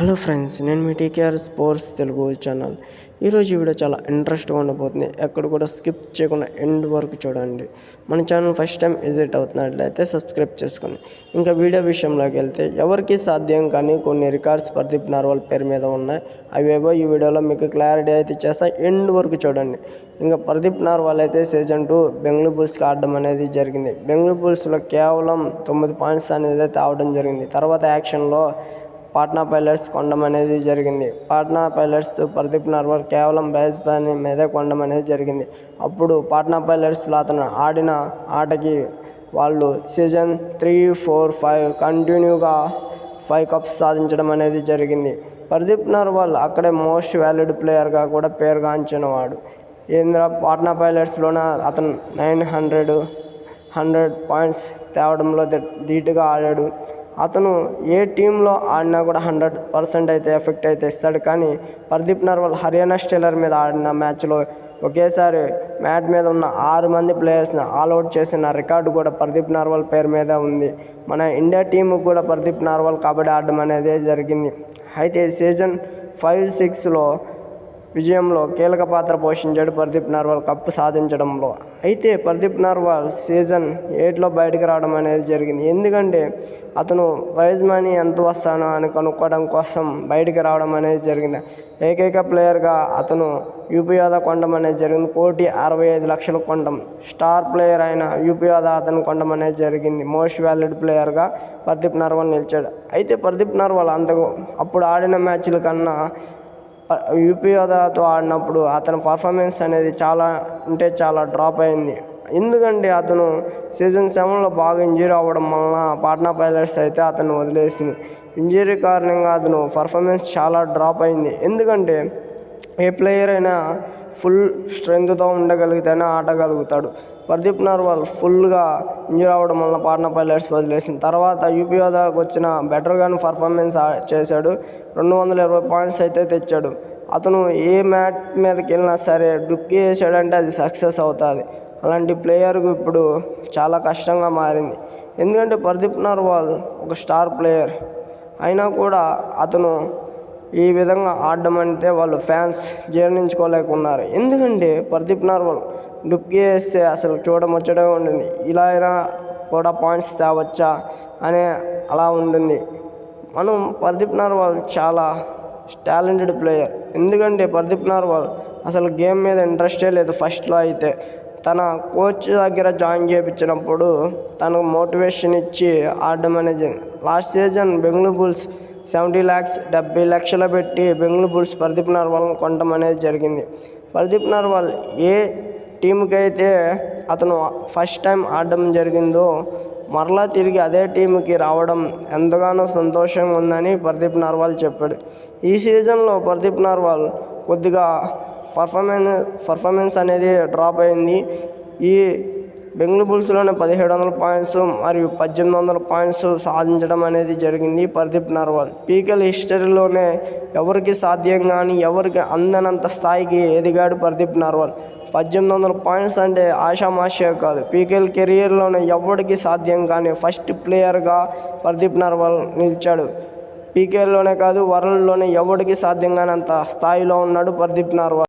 Hello friends, నేను మీ TKR sports Telugu channel. ఈరోజు video చాలా ఇంట్రెస్ట్గా ఉండబోతుంది. ఎక్కడ కూడా స్కిప్ చేయకుండా ఎండ్ వరకు చూడండి. మన ఛానల్ ఫస్ట్ టైం విజిట్ అవుతున్నట్లయితే సబ్స్క్రైబ్ చేసుకోండి. ఇంకా వీడియో విషయంలోకి వెళ్తే, ఎవరికి సాధ్యం కానీ కొన్ని రికార్డ్స్ ప్రదీప్ నర్వాల్ పేరు మీద ఉన్నాయి. అవేవో ఈ వీడియోలో మీకు క్లారిటీ అయితే చేస్తా, ఎండ్ వరకు చూడండి. ఇంకా ప్రదీప్ నర్వాల్ అయితే సీజన్ 2 బెంగళూరు బుల్స్కి ఆడడం అనేది జరిగింది. బెంగళూరు బుల్స్లో కేవలం 9 పాయింట్స్ అనేది తేవడం జరిగింది. తర్వాత యాక్షన్లో పాట్నా పైలట్స్ కొనడం అనేది జరిగింది. పాట్నా పైలట్స్ ప్రదీప్ నర్వాల్ కేవలం ప్రైజ్ మనీ మీదే కొనడం అనేది జరిగింది. అప్పుడు పాట్నా పైలట్స్లో అతను ఆడిన ఆటకి వాళ్ళు సీజన్ 3, 4, 5 కంటిన్యూగా 5 కప్స్ సాధించడం అనేది జరిగింది. ప్రదీప్ నర్వాల్ అక్కడే మోస్ట్ వాల్యూడ్ ప్లేయర్గా కూడా పేరుగాంచిన వాడు. పాట్నా పైలట్స్లోనే అతను 100 పాయింట్స్ తేవడంలో ధీటుగా ఆడాడు. అతను ఏ టీంలో ఆడినా కూడా 100% అయితే ఎఫెక్ట్ అయితే ఇస్తాడు. కానీ ప్రదీప్ నర్వాల్ హర్యానా స్టీలర్ మీద ఆడిన మ్యాచ్లో ఒకేసారి మ్యాట్ మీద ఉన్న 6 మంది ప్లేయర్స్ని ఆల్అవుట్ చేసిన రికార్డు కూడా ప్రదీప్ నర్వాల్ పేరు మీద ఉంది. మన ఇండియా టీంకు కూడా ప్రదీప్ నర్వాల్ కబడ్డీ ఆడడం అనేది జరిగింది. అయితే సీజన్ 5, 6లో విజయంలో కీలక పాత్ర పోషించాడు ప్రదీప్ నర్వాల్ కప్పు సాధించడంలో. అయితే ప్రదీప్ నర్వాల్ సీజన్ 8లో బయటకు రావడం అనేది జరిగింది. ఎందుకంటే అతను ప్రైజ్ మనీ ఎంత వస్తానో అని కనుక్కోవడం కోసం బయటికి రావడం అనేది జరిగింది. ఏకైక ప్లేయర్గా అతను యూపీ యోధా కొనడం అనేది జరిగింది. 1,65,00,000 కొనడం. స్టార్ ప్లేయర్ అయిన యూపీ యోధా అతను కొనడం అనేది జరిగింది. మోస్ట్ వాల్యూడ్ ప్లేయర్గా ప్రదీప్ నర్వాల్ నిలిచాడు. అయితే ప్రదీప్ నర్వాల్ అప్పుడు ఆడిన మ్యాచ్ల కన్నా యూపీ యోధాతో ఆడినప్పుడు అతని పర్ఫార్మెన్స్ అనేది చాలా డ్రాప్ అయింది. ఎందుకంటే అతను సీజన్ 7లో బాగా ఇంజరీ అవ్వడం వలన పాట్నా పైలట్స్ అయితే అతను వదిలేసింది. ఇంజరీ కారణంగా అతను పర్ఫార్మెన్స్ చాలా డ్రాప్ అయింది. ఎందుకంటే ఏ ప్లేయర్ అయినా ఫుల్ స్ట్రెంగ్త్తో ఉండగలిగితేనే ఆడగలుగుతాడు. ప్రదీప్ నర్వాల్ ఫుల్గా ఇంజరీ అవ్వడం వల్ల పాట్నా పైలట్స్ వదిలేసింది. తర్వాత యూపీ యోధాకు వచ్చిన బెటర్గానే పర్ఫార్మెన్స్ చేశాడు. 220 పాయింట్స్ అయితే తెచ్చాడు. అతను ఏ మ్యాట్ మీదకి వెళ్ళినా సరే డుక్కి వేసాడంటే అది సక్సెస్ అవుతుంది. అలాంటి ప్లేయర్కు ఇప్పుడు చాలా కష్టంగా మారింది. ఎందుకంటే ప్రదీప్ నర్వాల్ ఒక స్టార్ ప్లేయర్ అయినా కూడా అతను ఈ విధంగా ఆడడం అంటే వాళ్ళు ఫ్యాన్స్ జీర్ణించుకోలేకున్నారు. ఎందుకంటే ప్రదీప్ నర్వాల్ డుక్కి వేస్తే అసలు చూడముచ్చటగా ఉంటుంది. ఇలా అయినా కూడా పాయింట్స్ తేవచ్చా అనే అలా ఉంటుంది. ప్రదీప్ నర్వాల్ చాలా టాలెంటెడ్ ప్లేయర్. ఎందుకంటే ప్రదీప్ నర్వాల్ అసలు గేమ్ మీద ఇంట్రెస్టే లేదు. ఫస్ట్లో అయితే తన కోచ్ దగ్గర జాయిన్ చేయించినప్పుడు తనకు మోటివేషన్ ఇచ్చి ఆడడం అనేది. Last season Bengaluru bulls 70 lakhs 70 లక్షలు పెట్టి బెంగళూరు బుల్స్ ప్రదీప్ నర్వాల్ని కొనడం అనేది జరిగింది. ప్రదీప్ నర్వాల్ ఏ టీంకి అయితే అతను ఫస్ట్ టైం ఆడడం జరిగిందో మరలా తిరిగి అదే టీంకి రావడం ఎంతగానో సంతోషంగా ఉందని ప్రదీప్ నర్వాల్ చెప్పాడు. ఈ సీజన్లో ప్రదీప్ నర్వాల్ కొద్దిగా పర్ఫార్మెన్స్ అనేది డ్రాప్ అయింది. ఈ బెంగళూరు బుల్స్లోనే 1700 పాయింట్స్ మరియు 1800 పాయింట్స్ సాధించడం అనేది జరిగింది ప్రదీప్ నర్వాల్. పీకేఎల్ హిస్టరీలోనే ఎవరికి సాధ్యం కానీ ఎవరికి అందనంత స్థాయికి ఎదిగాడు ప్రదీప్ నర్వాల్. 1800 పాయింట్స్ అంటే ఆషామాషే కాదు. పీకేఎల్ కెరియర్లోనే ఎవరికి సాధ్యం కానీ ఫస్ట్ ప్లేయర్గా ప్రదీప్ నర్వాల్ నిలిచాడు. పీకేఎల్లోనే కాదు, వరల్డ్లోనే ఎవరికి సాధ్యం కానంత స్థాయిలో ఉన్నాడు ప్రదీప్ నర్వాల్.